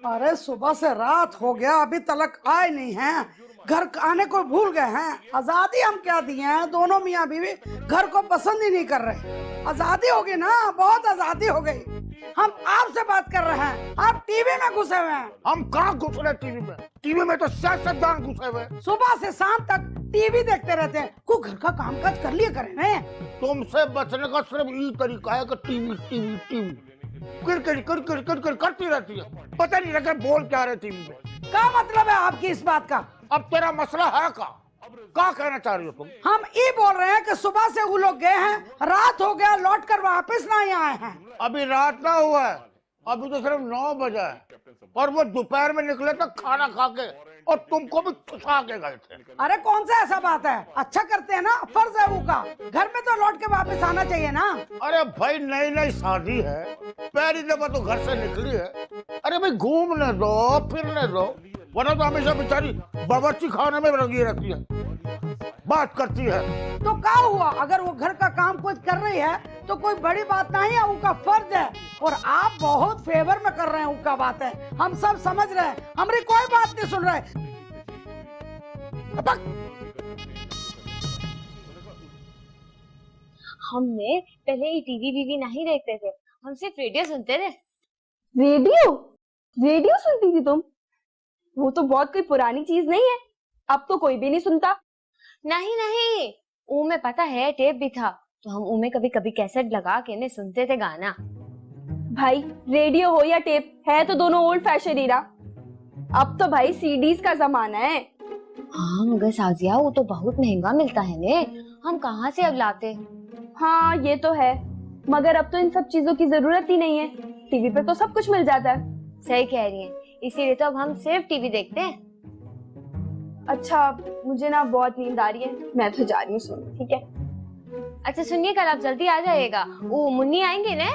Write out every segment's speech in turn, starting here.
अरे सुबह से रात हो गया, अभी तक आए नहीं हैं, घर आने को भूल गए हैं। आजादी हम क्या दिए हैं, दोनों मियाँ बीवी घर को पसंद ही नहीं कर रहे। आजादी हो गई ना, बहुत आजादी हो गई। हम आपसे बात कर रहे हैं, आप टीवी में घुसे हुए हैं। हम कहाँ घुस रहे टीवी में? टीवी में तो सियासतदान घुसे हुए। सुबह से शाम तक टीवी देखते रहते हैं, को घर का कामकाज कर लिया करें ना। तुमसे बचने का सिर्फ यही तरीका है कि टीवी टीवी टीवी किर करती रहती है, पता नहीं लगा बोल क्या रहे टीवी में। क्या मतलब है आपकी इस बात का? अब तेरा मसला है क्या कहना चाह रही हो तुम? हम ये बोल रहे हैं कि सुबह से वो लोग गए हैं, रात हो गया, लौट कर वापस नहीं आए हैं। अभी रात ना हुआ है, अभी तो सिर्फ 9 बजा है और वो दोपहर में निकले तो खाना खा के और तुमको भी ठुसा के गए थे। अरे कौन सा ऐसा बात है, अच्छा करते हैं ना, फर्ज है वो का। घर में तो लौट के वापस आना चाहिए ना। अरे भाई नई नई शादी है, पहली दफा तो घर से निकली है। अरे भाई घूमने दो, फिरने दो, वरना तो हमेशा बेचारी बावर्ची खाने में लगी रहती है, बात करती है। तो क्या हुआ, अगर वो घर का काम कुछ कर रही है तो कोई बड़ी बात नहीं है, उनका फर्ज है। और आप बहुत फेवर में कर रहे हैं, उनका बात है, हम सब समझ रहे हैं, हमारी कोई बात नहीं सुन रहे। हमने पहले ही टीवी वीवी नहीं देखते थे, हम सिर्फ रेडियो सुनते थे। रेडियो? रेडियो सुनती थी तुम? वो तो बहुत कोई पुरानी चीज नहीं है, अब तो कोई भी नहीं सुनता। नहीं नहीं, ऊ में पता है टेप भी था, तो हम ऊ में कभी कभी कैसेट लगा के ने सुनते थे गाना। भाई रेडियो हो या टेप, है तो दोनों ओल्ड फैशन ही ना। अब तो भाई सीडीज का जमाना है। हाँ मगर साजिया वो तो बहुत महंगा मिलता है ने, हम कहाँ से अब लाते। हाँ ये तो है, मगर अब तो इन सब चीजों की जरूरत ही नहीं है, टीवी पे तो सब कुछ मिल जाता है। सही कह रही है, इसीलिए तो अब हम सिर्फ टीवी देखते हैं। अच्छा मुझे ना बहुत नींद आ रही है, मैं तो जा रही हूँ सोने, ठीक है? अच्छा सुनिए, कल आप जल्दी आ जाइएगा, वो मुन्नी आएंगे ने।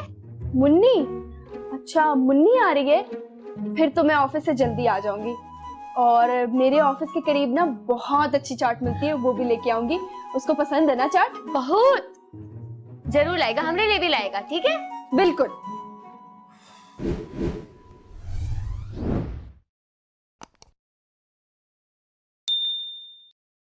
मुन्नी? अच्छा मुन्नी आ रही है, फिर तो मैं ऑफिस से जल्दी आ जाऊंगी। और मेरे ऑफिस के करीब ना बहुत अच्छी चाट मिलती है, वो भी लेके आऊंगी। उसको पसंद है ना चाट? बहुत, जरूर लाएगा, हमरे लिए भी लाएगा, ठीक है? बिल्कुल।